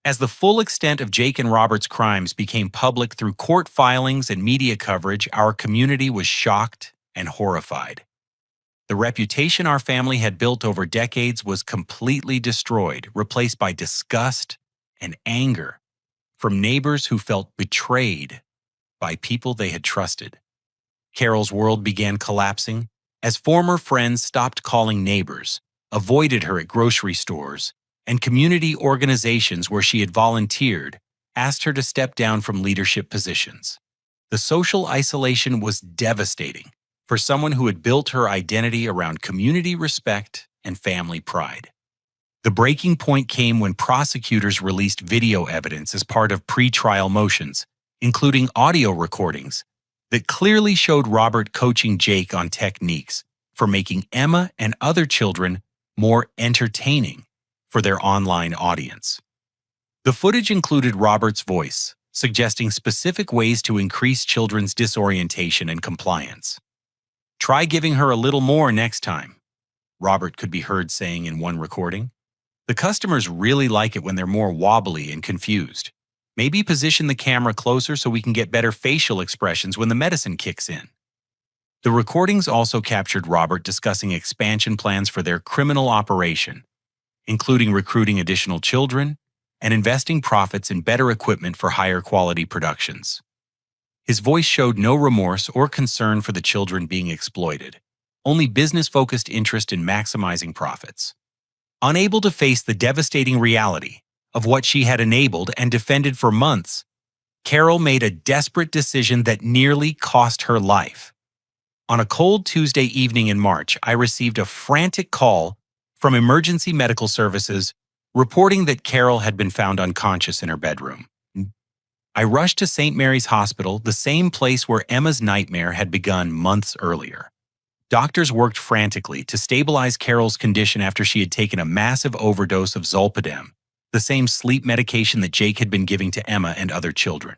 As the full extent of Jake and Robert's crimes became public through court filings and media coverage, our community was shocked and horrified. The reputation our family had built over decades was completely destroyed, replaced by disgust and anger from neighbors who felt betrayed by people they had trusted. Carol's world began collapsing as former friends stopped calling neighbors, avoided her at grocery stores, and community organizations where she had volunteered asked her to step down from leadership positions. The social isolation was devastating for someone who had built her identity around community respect and family pride. The breaking point came when prosecutors released video evidence as part of pre-trial motions, including audio recordings that clearly showed Robert coaching Jake on techniques for making Emma and other children more entertaining for their online audience. The footage included Robert's voice, suggesting specific ways to increase children's disorientation and compliance. "Try giving her a little more next time," Robert could be heard saying in one recording. "The customers really like it when they're more wobbly and confused. Maybe position the camera closer so we can get better facial expressions when the medicine kicks in." The recordings also captured Robert discussing expansion plans for their criminal operation, including recruiting additional children and investing profits in better equipment for higher quality productions. His voice showed no remorse or concern for the children being exploited, only business-focused interest in maximizing profits. Unable to face the devastating reality of what she had enabled and defended for months, Carol made a desperate decision that nearly cost her life. On a cold Tuesday evening in March, I received a frantic call from emergency medical services reporting that Carol had been found unconscious in her bedroom. I rushed to St. Mary's Hospital, the same place where Emma's nightmare had begun months earlier. Doctors worked frantically to stabilize Carol's condition after she had taken a massive overdose of Zolpidem, the same sleep medication that Jake had been giving to Emma and other children.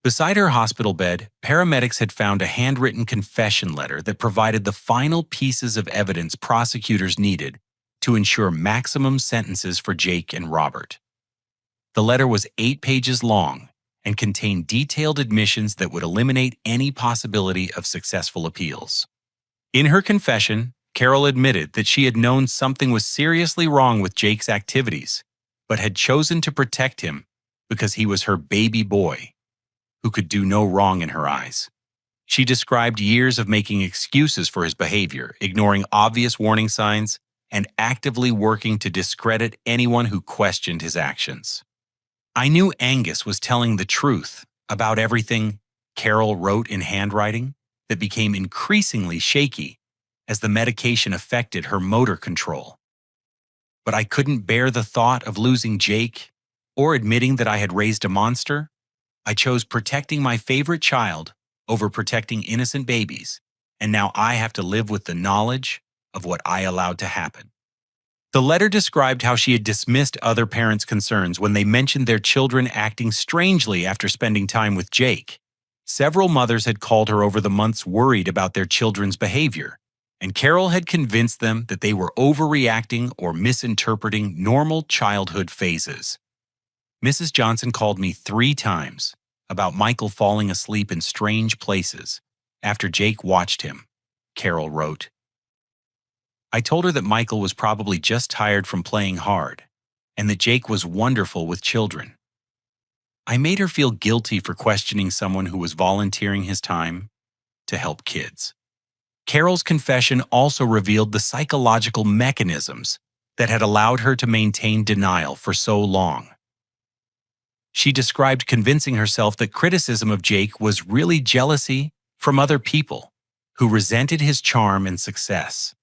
Beside her hospital bed, paramedics had found a handwritten confession letter that provided the final pieces of evidence prosecutors needed to ensure maximum sentences for Jake and Robert. The letter was 8 pages long and contained detailed admissions that would eliminate any possibility of successful appeals. In her confession, Carol admitted that she had known something was seriously wrong with Jake's activities, but had chosen to protect him because he was her baby boy, who could do no wrong in her eyes. She described years of making excuses for his behavior, ignoring obvious warning signs, and actively working to discredit anyone who questioned his actions. "I knew Angus was telling the truth about everything," Carol wrote in handwriting that became increasingly shaky as the medication affected her motor control. "But I couldn't bear the thought of losing Jake or admitting that I had raised a monster. I chose protecting my favorite child over protecting innocent babies, and now I have to live with the knowledge of what I allowed to happen." The letter described how she had dismissed other parents' concerns when they mentioned their children acting strangely after spending time with Jake. Several mothers had called her over the months worried about their children's behavior, and Carol had convinced them that they were overreacting or misinterpreting normal childhood phases. "Mrs. Johnson called me 3 times about Michael falling asleep in strange places after Jake watched him," Carol wrote. "I told her that Michael was probably just tired from playing hard and that Jake was wonderful with children. I made her feel guilty for questioning someone who was volunteering his time to help kids." Carol's confession also revealed the psychological mechanisms that had allowed her to maintain denial for so long. She described convincing herself that criticism of Jake was really jealousy from other people who resented his charm and success.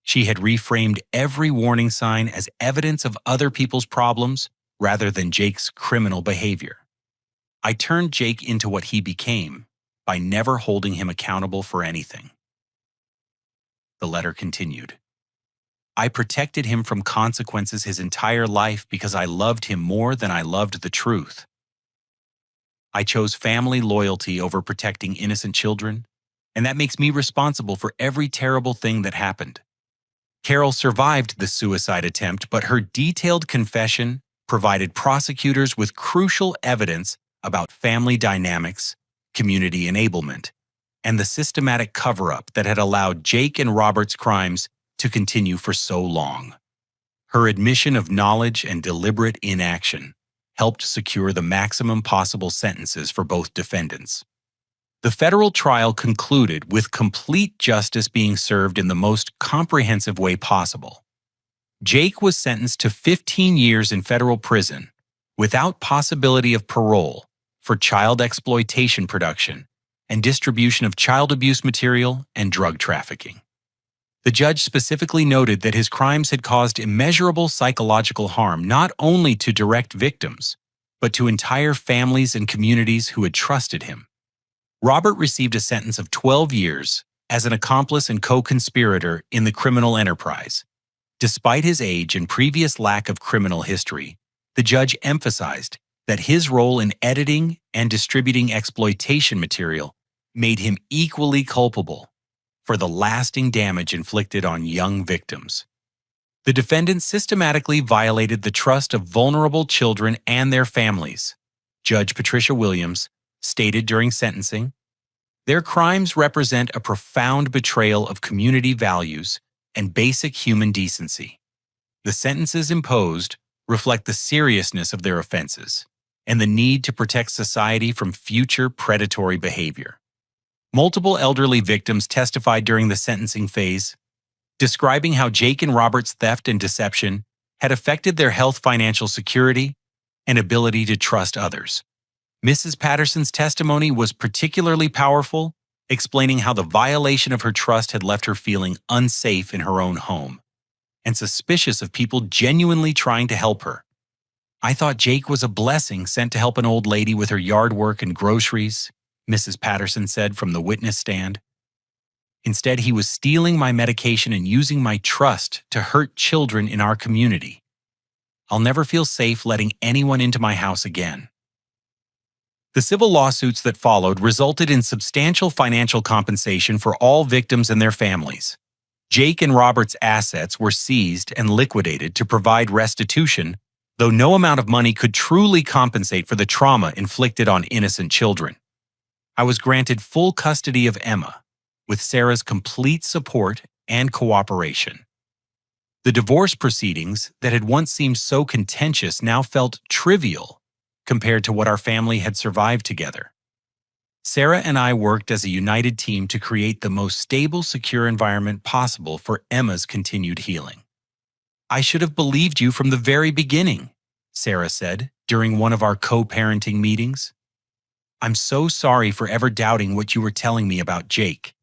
She had reframed every warning sign as evidence of other people's problems rather than Jake's criminal behavior. I turned Jake into what he became by never holding him accountable for anything. The letter continued. I protected him from consequences his entire life because I loved him more than I loved the truth. I chose family loyalty over protecting innocent children, and that makes me responsible for every terrible thing that happened. Carol survived the suicide attempt, but her detailed confession provided prosecutors with crucial evidence about family dynamics, community enablement, and the systematic cover-up that had allowed Jake and Robert's crimes to continue for so long. Her admission of knowledge and deliberate inaction helped secure the maximum possible sentences for both defendants. The federal trial concluded with complete justice being served in the most comprehensive way possible. Jake was sentenced to 15 years in federal prison without possibility of parole for child exploitation production and distribution of child abuse material and drug trafficking. The judge specifically noted that his crimes had caused immeasurable psychological harm not only to direct victims, but to entire families and communities who had trusted him. Robert received a sentence of 12 years as an accomplice and co-conspirator in the criminal enterprise. Despite his age and previous lack of criminal history, the judge emphasized that his role in editing and distributing exploitation material made him equally culpable for the lasting damage inflicted on young victims. The defendant systematically violated the trust of vulnerable children and their families. Judge Patricia Williams stated during sentencing, "Their crimes represent a profound betrayal of community values and basic human decency. The sentences imposed reflect the seriousness of their offenses and the need to protect society from future predatory behavior." Multiple elderly victims testified during the sentencing phase, describing how Jake and Robert's theft and deception had affected their health, financial security, and ability to trust others. Mrs. Patterson's testimony was particularly powerful, explaining how the violation of her trust had left her feeling unsafe in her own home and suspicious of people genuinely trying to help her. "I thought Jake was a blessing sent to help an old lady with her yard work and groceries," Mrs. Patterson said from the witness stand. "Instead, he was stealing my medication and using my trust to hurt children in our community. I'll never feel safe letting anyone into my house again." The civil lawsuits that followed resulted in substantial financial compensation for all victims and their families. Jake and Robert's assets were seized and liquidated to provide restitution, though no amount of money could truly compensate for the trauma inflicted on innocent children. I was granted full custody of Emma, with Sarah's complete support and cooperation. The divorce proceedings that had once seemed so contentious now felt trivial compared to what our family had survived together. Sarah and I worked as a united team to create the most stable, secure environment possible for Emma's continued healing. "I should have believed you from the very beginning," Sarah said during one of our co-parenting meetings. "I'm so sorry for ever doubting what you were telling me about Jake.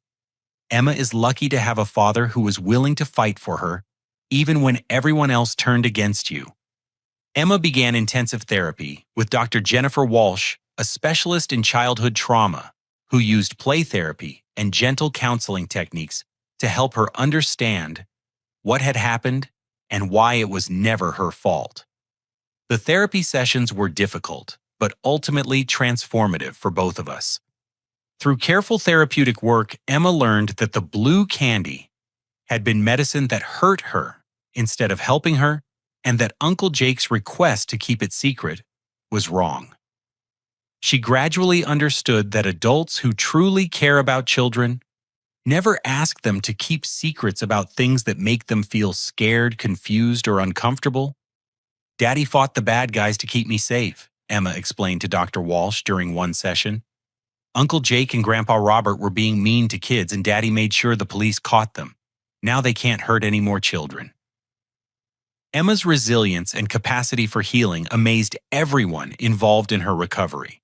Emma is lucky to have a father who was willing to fight for her, even when everyone else turned against you." Emma began intensive therapy with Dr. Jennifer Walsh, a specialist in childhood trauma, who used play therapy and gentle counseling techniques to help her understand what had happened and why it was never her fault. The therapy sessions were difficult, but ultimately transformative for both of us. Through careful therapeutic work, Emma learned that the blue candy had been medicine that hurt her instead of helping her, and that Uncle Jake's request to keep it secret was wrong. She gradually understood that adults who truly care about children never ask them to keep secrets about things that make them feel scared, confused, or uncomfortable. "Daddy fought the bad guys to keep me safe," Emma explained to Dr. Walsh during one session. "Uncle Jake and Grandpa Robert were being mean to kids, and Daddy made sure the police caught them. Now they can't hurt any more children." Emma's resilience and capacity for healing amazed everyone involved in her recovery.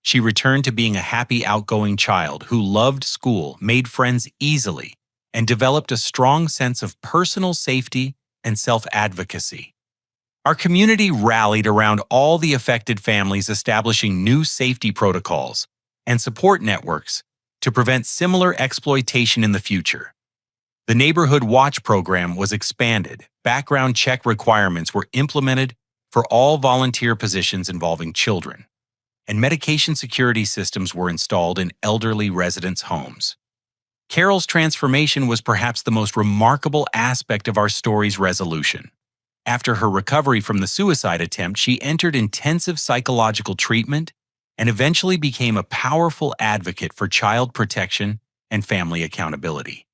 She returned to being a happy, outgoing child who loved school, made friends easily, and developed a strong sense of personal safety and self-advocacy. Our community rallied around all the affected families, establishing new safety protocols and support networks to prevent similar exploitation in the future. The Neighborhood Watch program was expanded. Background check requirements were implemented for all volunteer positions involving children, and medication security systems were installed in elderly residents' homes. Carol's transformation was perhaps the most remarkable aspect of our story's resolution. After her recovery from the suicide attempt, she entered intensive psychological treatment and eventually became a powerful advocate for child protection and family accountability.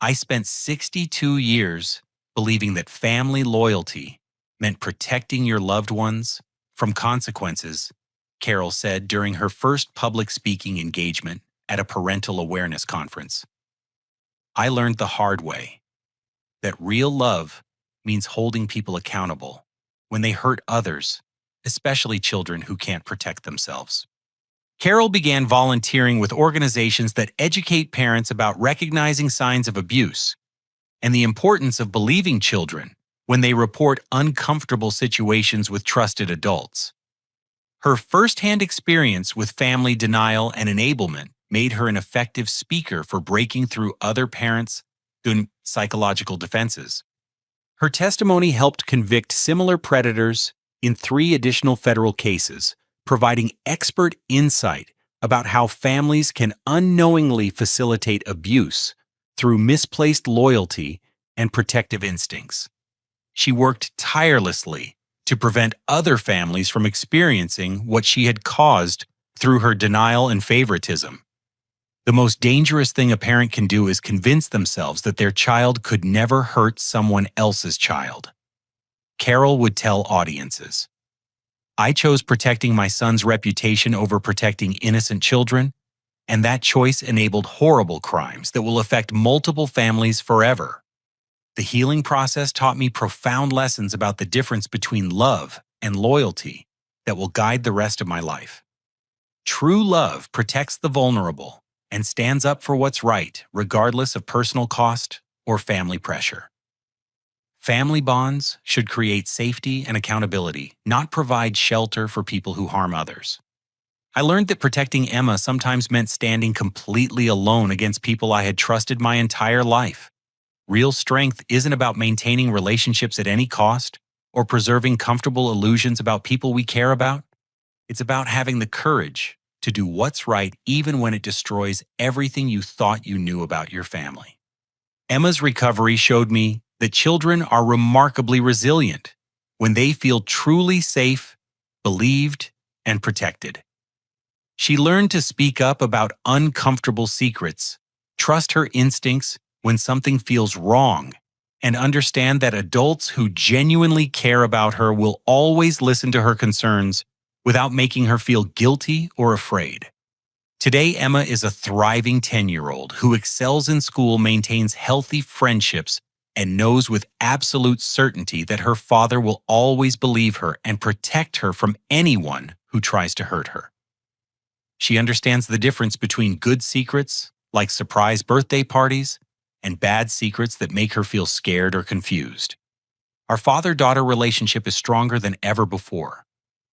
I spent 62 years believing that family loyalty meant protecting your loved ones from consequences, Carol said during her first public speaking engagement at a parental awareness conference. I learned the hard way that real love means holding people accountable when they hurt others, especially children who can't protect themselves. Carol began volunteering with organizations that educate parents about recognizing signs of abuse and the importance of believing children when they report uncomfortable situations with trusted adults. Her firsthand experience with family denial and enablement made her an effective speaker for breaking through other parents' psychological defenses. Her testimony helped convict similar predators in 3 additional federal cases, providing expert insight about how families can unknowingly facilitate abuse through misplaced loyalty and protective instincts. She worked tirelessly to prevent other families from experiencing what she had caused through her denial and favoritism. The most dangerous thing a parent can do is convince themselves that their child could never hurt someone else's child. Carol would tell audiences, "I chose protecting my son's reputation over protecting innocent children, and that choice enabled horrible crimes that will affect multiple families forever. The healing process taught me profound lessons about the difference between love and loyalty that will guide the rest of my life. True love protects the vulnerable and stands up for what's right, regardless of personal cost or family pressure. Family bonds should create safety and accountability, not provide shelter for people who harm others." I learned that protecting Emma sometimes meant standing completely alone against people I had trusted my entire life. Real strength isn't about maintaining relationships at any cost or preserving comfortable illusions about people we care about. It's about having the courage to do what's right even when it destroys everything you thought you knew about your family. Emma's recovery showed me that children are remarkably resilient when they feel truly safe, believed, and protected. She learned to speak up about uncomfortable secrets, trust her instincts when something feels wrong, and understand that adults who genuinely care about her will always listen to her concerns without making her feel guilty or afraid. Today, Emma is a thriving 10-year-old who excels in school, maintains healthy friendships, and knows with absolute certainty that her father will always believe her and protect her from anyone who tries to hurt her. She understands the difference between good secrets, like surprise birthday parties, and bad secrets that make her feel scared or confused. Our father-daughter relationship is stronger than ever before,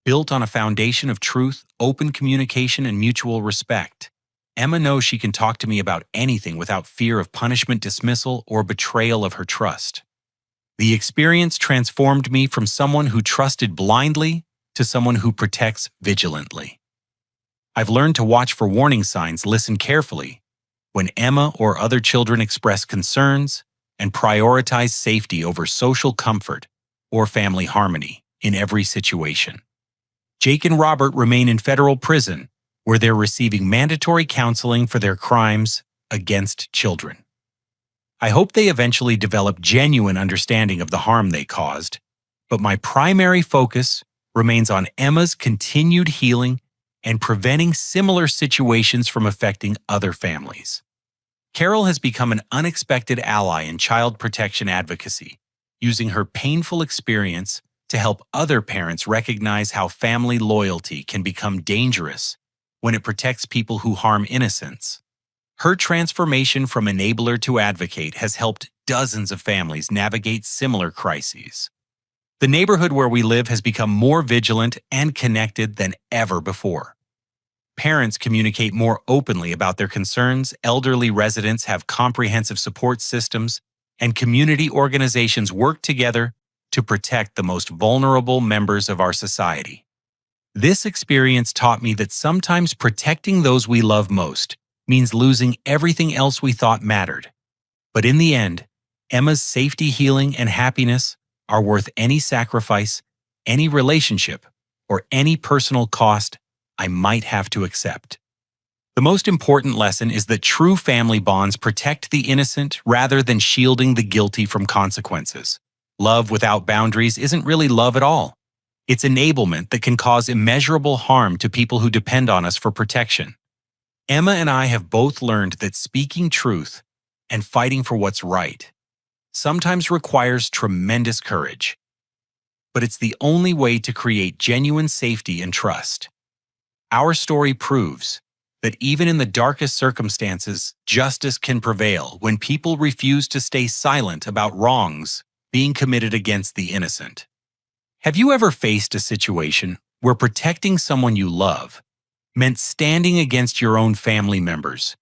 built on a foundation of truth, open communication, and mutual respect. Emma knows she can talk to me about anything without fear of punishment, dismissal, or betrayal of her trust. The experience transformed me from someone who trusted blindly to someone who protects vigilantly. I've learned to watch for warning signs, listen carefully when Emma or other children express concerns, and prioritize safety over social comfort or family harmony in every situation. Jake and Robert remain in federal prison, where they're receiving mandatory counseling for their crimes against children. I hope they eventually develop genuine understanding of the harm they caused, but my primary focus remains on Emma's continued healing and preventing similar situations from affecting other families. Carol has become an unexpected ally in child protection advocacy, using her painful experience to help other parents recognize how family loyalty can become dangerous when it protects people who harm innocents. Her transformation from enabler to advocate has helped dozens of families navigate similar crises. The neighborhood where we live has become more vigilant and connected than ever before. Parents communicate more openly about their concerns, elderly residents have comprehensive support systems, and community organizations work together to protect the most vulnerable members of our society. This experience taught me that sometimes protecting those we love most means losing everything else we thought mattered. But in the end, Emma's safety, healing, and happiness are worth any sacrifice, any relationship, or any personal cost I might have to accept. The most important lesson is that true family bonds protect the innocent rather than shielding the guilty from consequences. Love without boundaries isn't really love at all. It's enablement that can cause immeasurable harm to people who depend on us for protection. Emma and I have both learned that speaking truth and fighting for what's right sometimes requires tremendous courage. But it's the only way to create genuine safety and trust. Our story proves that even in the darkest circumstances, justice can prevail when people refuse to stay silent about wrongs being committed against the innocent. Have you ever faced a situation where protecting someone you love meant standing against your own family members?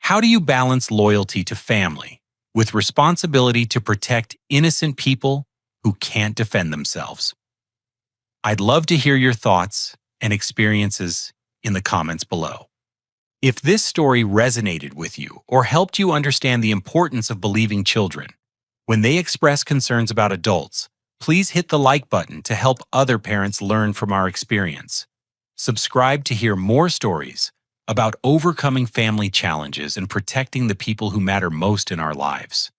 How do you balance loyalty to family with responsibility to protect innocent people who can't defend themselves? I'd love to hear your thoughts and experiences in the comments below. If this story resonated with you or helped you understand the importance of believing children when they express concerns about adults, please hit the like button to help other parents learn from our experience. Subscribe to hear more stories about overcoming family challenges and protecting the people who matter most in our lives.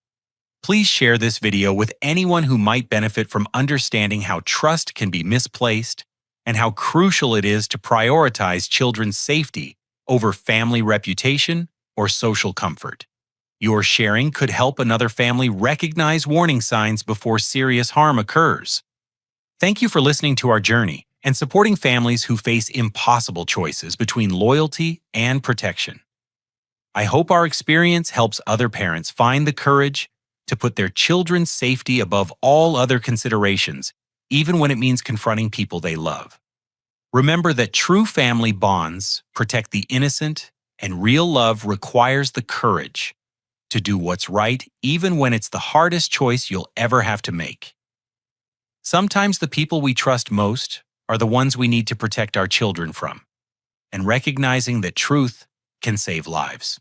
Please share this video with anyone who might benefit from understanding how trust can be misplaced and how crucial it is to prioritize children's safety over family reputation or social comfort. Your sharing could help another family recognize warning signs before serious harm occurs. Thank you for listening to our journey and supporting families who face impossible choices between loyalty and protection. I hope our experience helps other parents find the courage to put their children's safety above all other considerations, even when it means confronting people they love. Remember that true family bonds protect the innocent, and real love requires the courage to do what's right, even when it's the hardest choice you'll ever have to make. Sometimes the people we trust most are the ones we need to protect our children from, and recognizing that truth can save lives.